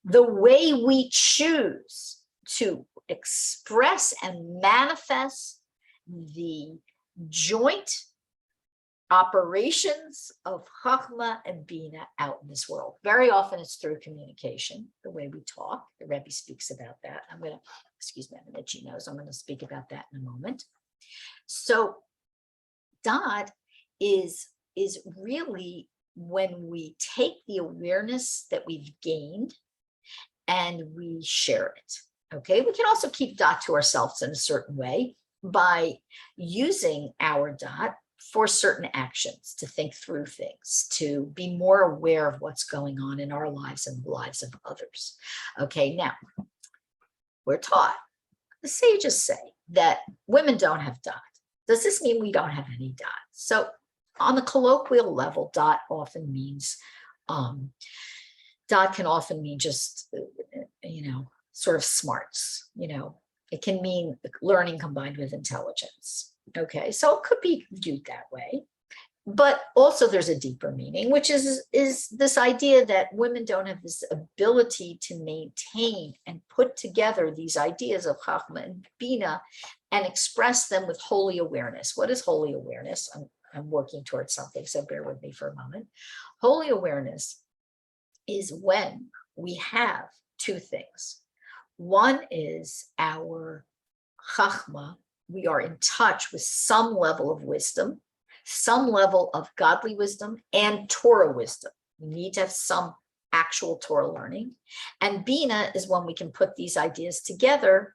the way we choose to express and manifest the joint operations of Chochmah and Bina out in this world. Very often it's through communication, the way we talk. The Rebbe speaks about that. I'm going to, excuse me, I'm an itchy nose. I'm going to speak about that in a moment. So Dot is really when we take the awareness that we've gained and we share it. Okay, we can also keep Dot to ourselves in a certain way by using our Dot for certain actions, to think through things, to be more aware of what's going on in our lives and the lives of others. Okay, now we're taught, the sages say that women don't have Dot. Does this mean we don't have any Dot? So on the colloquial level, Dot often means, Dot can often mean just, sort of smarts, it can mean learning combined with intelligence. Okay, so it could be viewed that way. But also there's a deeper meaning, which is this idea that women don't have this ability to maintain and put together these ideas of Chochmah and Bina and express them with holy awareness. What is holy awareness? I'm working towards something, so bear with me for a moment. Holy awareness is when we have two things. One is our Chochmah. We are in touch with some level of wisdom, some level of godly wisdom and Torah wisdom. We need to have some actual Torah learning. And Bina is when we can put these ideas together.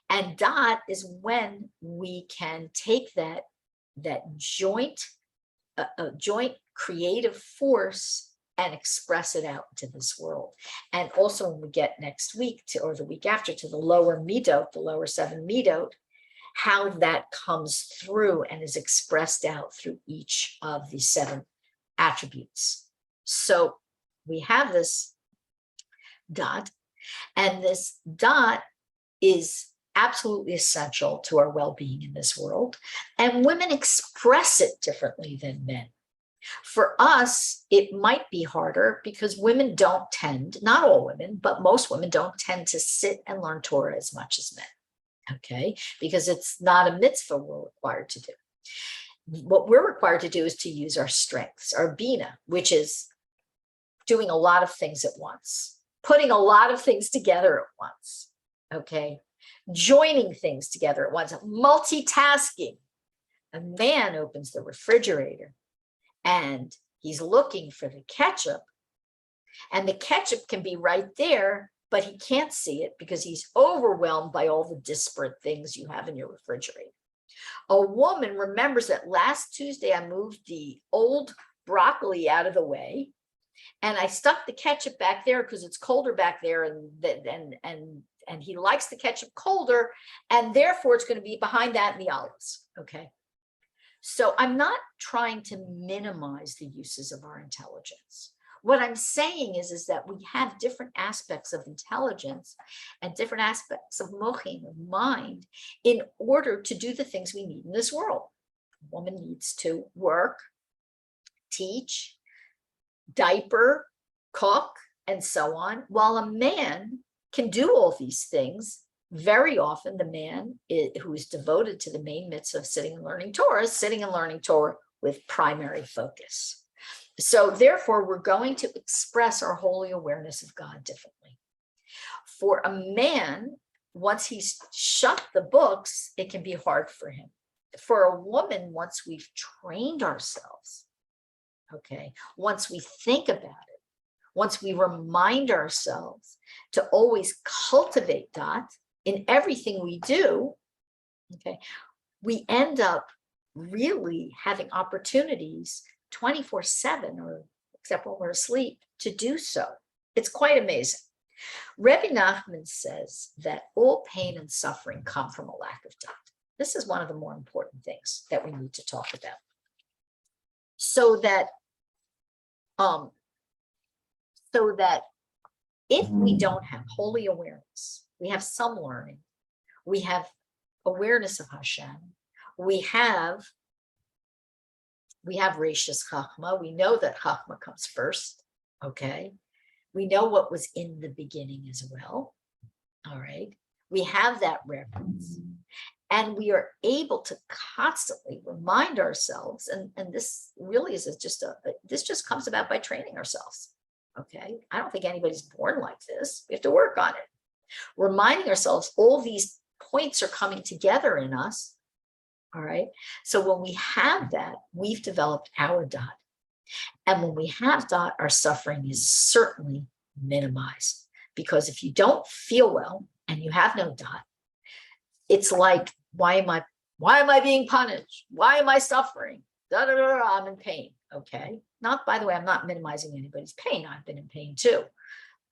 And dot is when we can take that joint creative force and express it out to this world. And also when we get next week or the week after to the lower midot, the lower 7 midot, how that comes through and is expressed out through each of the 7 attributes. So we have this dot, and this dot is absolutely essential to our well-being in this world. And women express it differently than men. For us, it might be harder because women don't tend, not all women, but most women don't tend to sit and learn Torah as much as men, okay? Because it's not a mitzvah we're required to do. What we're required to do is to use our strengths, our Bina, which is doing a lot of things at once, putting a lot of things together at once, okay? Joining things together at once, multitasking. A man opens the refrigerator and he's looking for the ketchup, and the ketchup can be right there, but he can't see it because he's overwhelmed by all the disparate things you have in your refrigerator. A woman remembers that last Tuesday I moved the old broccoli out of the way, and I stuck the ketchup back there because it's colder back there, and he likes the ketchup colder, and therefore it's going to be behind that in the olives. Okay. So I'm not trying to minimize the uses of our intelligence. What I'm saying is that we have different aspects of intelligence and different aspects of mochim, of mind, in order to do the things we need in this world. A woman needs to work, teach, diaper, cook, and so on, while a man can do all these things. Very often the man who is devoted to the main mitzvah of sitting and learning Torah is sitting and learning Torah with primary focus. So therefore, we're going to express our holy awareness of God differently. For a man, once he's shut the books, it can be hard for him. For a woman, once we've trained ourselves, okay, once we think about it, once we remind ourselves to always cultivate dot in everything we do, okay, we end up really having opportunities 24/7, or except when we're asleep, to do so. It's quite amazing. Rebbe Nachman says that all pain and suffering come from a lack of dot. This is one of the more important things that we need to talk about. So that if we don't have holy awareness, we have some learning, we have awareness of Hashem, we have Reishis Chochmah, we know that Chochmah comes first, okay? We know what was in the beginning as well, all right? We have that reference, and we are able to constantly remind ourselves, and this really is this just comes about by training ourselves, okay? I don't think anybody's born like this. We have to work on it. Reminding ourselves all these points are coming together in us, all right? So when we have that, we've developed our dot. And when we have dot, our suffering is certainly minimized. Because if you don't feel well and you have no dot, it's like, why am I being punished? Why am I suffering? Da, da, da, da, I'm in pain, okay? Not, by the way, I'm not minimizing anybody's pain. I've been in pain too,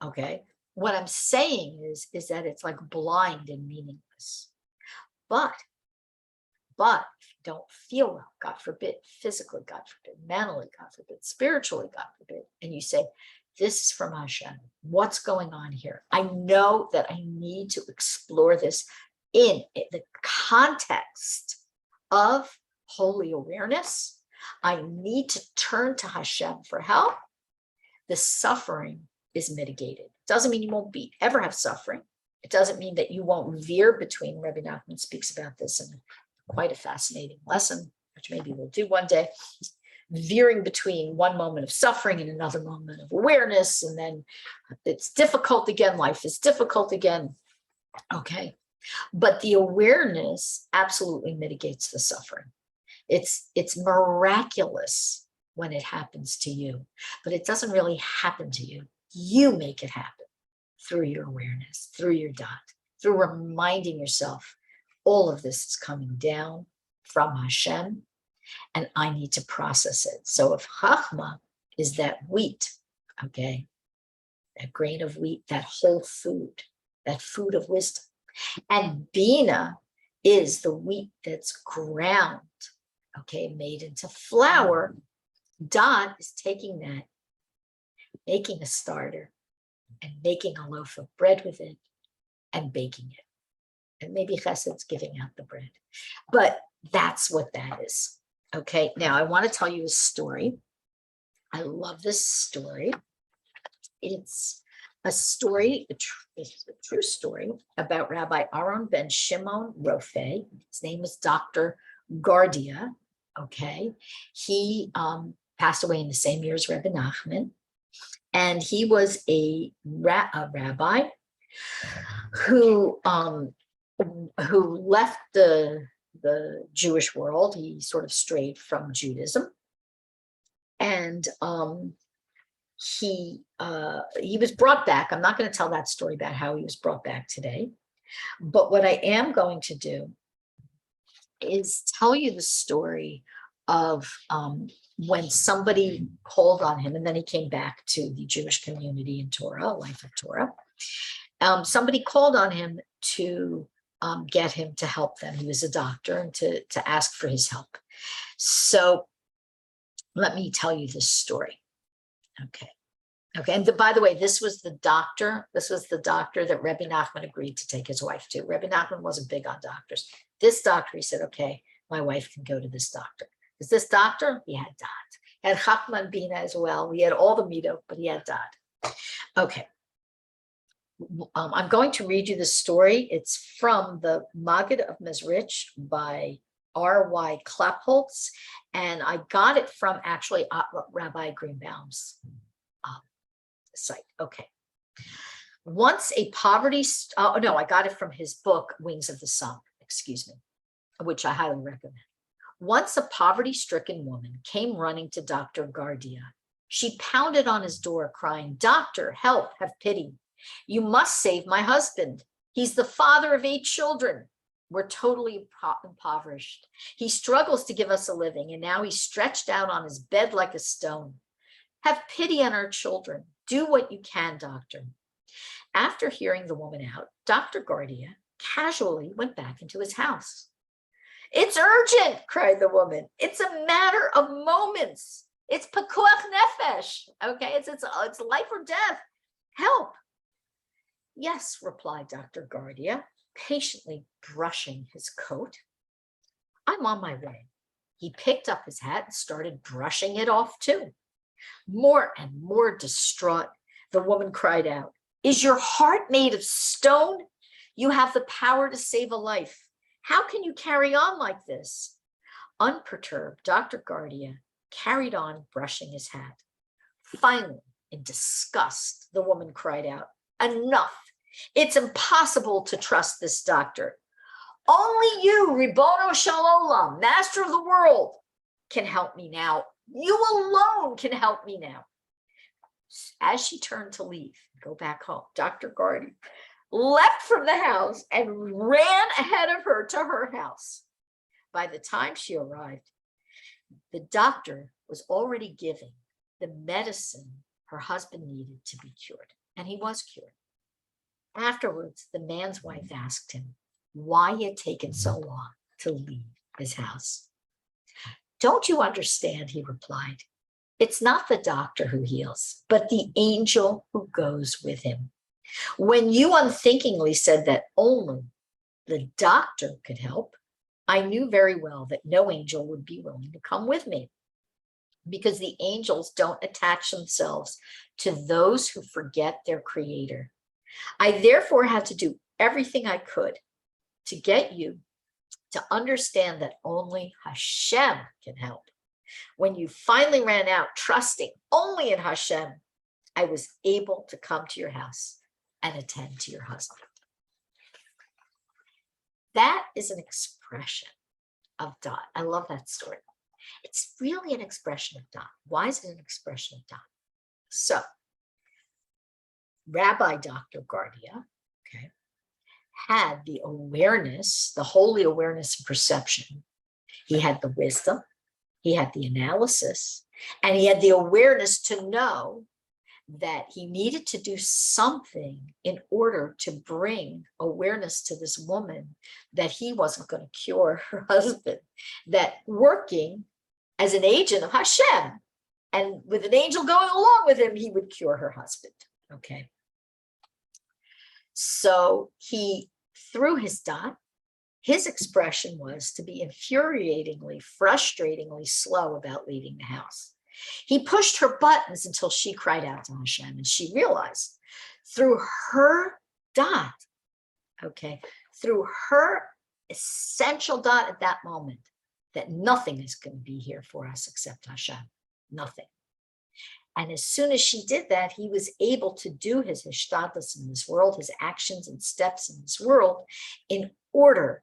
okay? What I'm saying is that it's like blind and meaningless. But if you don't feel well, God forbid, physically, God forbid, mentally, God forbid, spiritually, God forbid, and you say, this is from Hashem, what's going on here? I know that I need to explore this in the context of holy awareness. I need to turn to Hashem for help. The suffering is mitigated. Doesn't mean you won't ever have suffering. It doesn't mean that you won't veer between. Rebbe Nachman speaks about this in quite a fascinating lesson, which maybe we'll do one day, veering between one moment of suffering and another moment of awareness, and then it's difficult again, life is difficult again, okay? But the awareness absolutely mitigates the suffering. It's miraculous when it happens to you, but it doesn't really happen to you. You make it happen through your awareness, through your dot, through reminding yourself all of this is coming down from Hashem, and I need to process it. So if Chochmah is that wheat, okay, that grain of wheat, that whole food, that food of wisdom, and Bina is the wheat that's ground, okay, made into flour, dot is taking that, making a starter, and making a loaf of bread with it, and baking it. And maybe Chesed's giving out the bread. But that's what that is. Okay, now I want to tell you a story. I love this story. It's a story, it's a true story about Rabbi Aaron ben Shimon Rofe. His name is Dr. Guardia. Okay, he passed away in the same year as Rebbe Nachman. And he was a rabbi who left the Jewish world. He sort of strayed from Judaism, and he was brought back. I'm not going to tell that story about how he was brought back today, but what I am going to do is tell you the story of when somebody called on him, and then he came back to the Jewish community in Torah, Life of Torah. Somebody called on him to get him to help them. He was a doctor, and to ask for his help. So let me tell you this story. Okay. And by the way, this was the doctor that Rebbe Nachman agreed to take his wife to. Rebbe Nachman wasn't big on doctors. This doctor, he said, okay, my wife can go to this doctor. Because this doctor, he had dot. He had Chochmah and Bina as well. He had all the mido, but he had dot. Okay. I'm going to read you the story. It's from the Maggid of Mezrich by R.Y. Klappholtz, and I got it from actually Rabbi Greenbaum's site. Okay. Once a poverty, I got it from his book, Wings of the Sun, excuse me, which I highly recommend. Once a poverty-stricken woman came running to Dr. Guardia. She pounded on his door, crying, "Doctor, help, have pity. You must save my husband. He's the father of 8 children. We're totally impoverished. He struggles to give us a living, and now he's stretched out on his bed like a stone. Have pity on our children. Do what you can, doctor." After hearing the woman out, Dr. Guardia casually went back into his house. "It's urgent," cried the woman. "It's a matter of moments. It's pekuach nefesh. Okay, it's life or death. Help." "Yes," replied Dr. Guardia, patiently brushing his coat. "I'm on my way." He picked up his hat and started brushing it off too. More and more distraught, the woman cried out, "Is your heart made of stone? You have the power to save a life. How can you carry on like this?" Unperturbed, Dr. Guardia carried on brushing his hat. Finally, in disgust, the woman cried out, "Enough! It's impossible to trust this doctor. Only you, Ribono Shel Olam, master of the world, can help me now. You alone can help me now." As she turned to leave, go back home, Dr. Guardia leapt from the house and ran ahead of her to her house. By the time she arrived, the doctor was already giving the medicine her husband needed to be cured, and he was cured. Afterwards, the man's wife asked him why he had taken so long to leave his house. "Don't you understand?" he replied. "It's not the doctor who heals, but the angel who goes with him. When you unthinkingly said that only the doctor could help, I knew very well that no angel would be willing to come with me, because the angels don't attach themselves to those who forget their creator. I therefore had to do everything I could to get you to understand that only Hashem can help. When you finally ran out, trusting only in Hashem, I was able to come to your house and attend to your husband." That is an expression of dot. I love that story. It's really an expression of dot. Why is it an expression of dot? So Rabbi Dr. Guardia, okay, had the awareness, the holy awareness and perception. He had the wisdom, he had the analysis, and he had the awareness to know that he needed to do something in order to bring awareness to this woman that he wasn't going to cure her husband, that working as an agent of Hashem and with an angel going along with him, he would cure her husband. Okay. So he, through his dot, his expression was to be infuriatingly, frustratingly slow about leaving the house. He pushed her buttons until she cried out to Hashem, and she realized through her dot, okay, through her essential dot at that moment, that nothing is going to be here for us except Hashem, nothing. And as soon as she did that, he was able to do his hishtadlus in this world, his actions and steps in this world, in order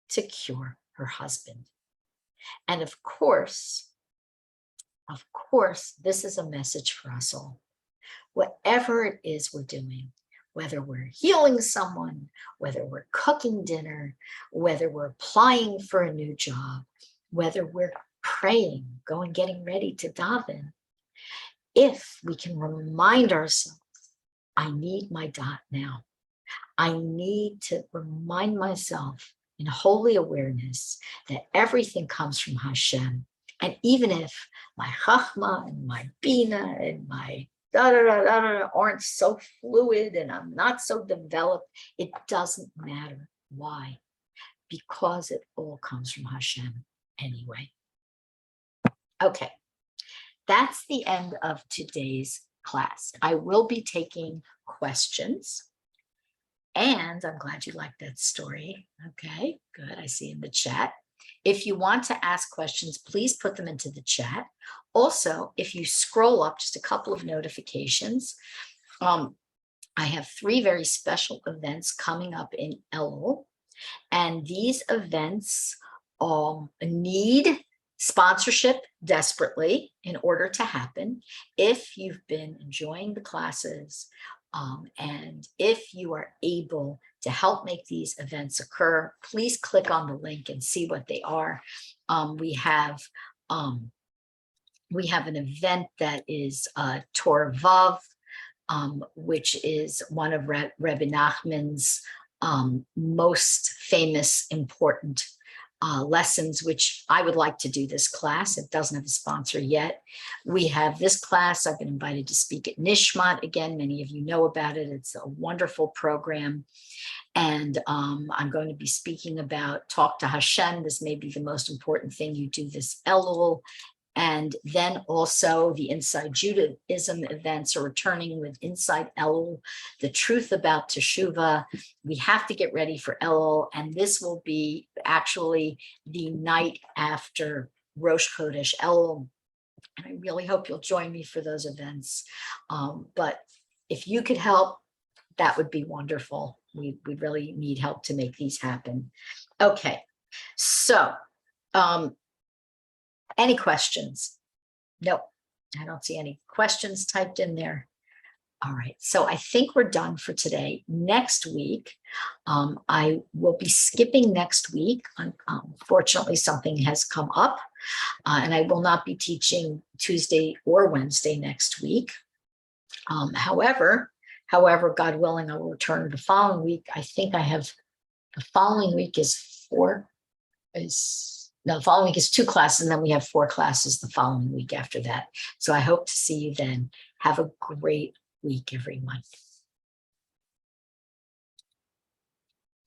to cure her husband. And of course, this is a message for us all. Whatever it is we're doing, whether we're healing someone, whether we're cooking dinner, whether we're applying for a new job, whether we're praying, getting ready to daven, if we can remind ourselves, I need my dot now. I need to remind myself in holy awareness that everything comes from Hashem. And even if my Chochmah and my Bina and my aren't so fluid and I'm not so developed, it doesn't matter. Why? Because it all comes from Hashem anyway. Okay, that's the end of today's class. I will be taking questions. And I'm glad you liked that story. Okay, good. I see in the chat. If you want to ask questions, please put them into the chat. Also, if you scroll up just a couple of notifications, I have 3 very special events coming up in Elul. And these events need sponsorship desperately in order to happen. If you've been enjoying the classes, and if you are able to help make these events occur, please click on the link and see what they are. We have an event that is Torah Vav, which is one of Rebbe Nachman's most famous, important lessons, which I would like to do this class. It doesn't have a sponsor yet. We have this class. I've been invited to speak at Nishmat. Again, many of you know about it. It's a wonderful program. And I'm going to be speaking about Talk to Hashem. This may be the most important thing you do this Elul. And then also the Inside Judaism events are returning with Inside Elul, the truth about Teshuvah. We have to get ready for Elul, and this will be actually the night after Rosh Chodesh Elul. And I really hope you'll join me for those events. But if you could help, that would be wonderful. We really need help to make these happen. Okay, so any questions? Nope, I don't see any questions typed in there. All right, so I think we're done for today. Next week, I will be skipping next week. Unfortunately, something has come up, and I will not be teaching Tuesday or Wednesday next week. However, God willing, I will return the following week. I think I have, the following week is the following week is 2 classes, and then we have 4 classes the following week after that. So I hope to see you then. Have a great week, everyone.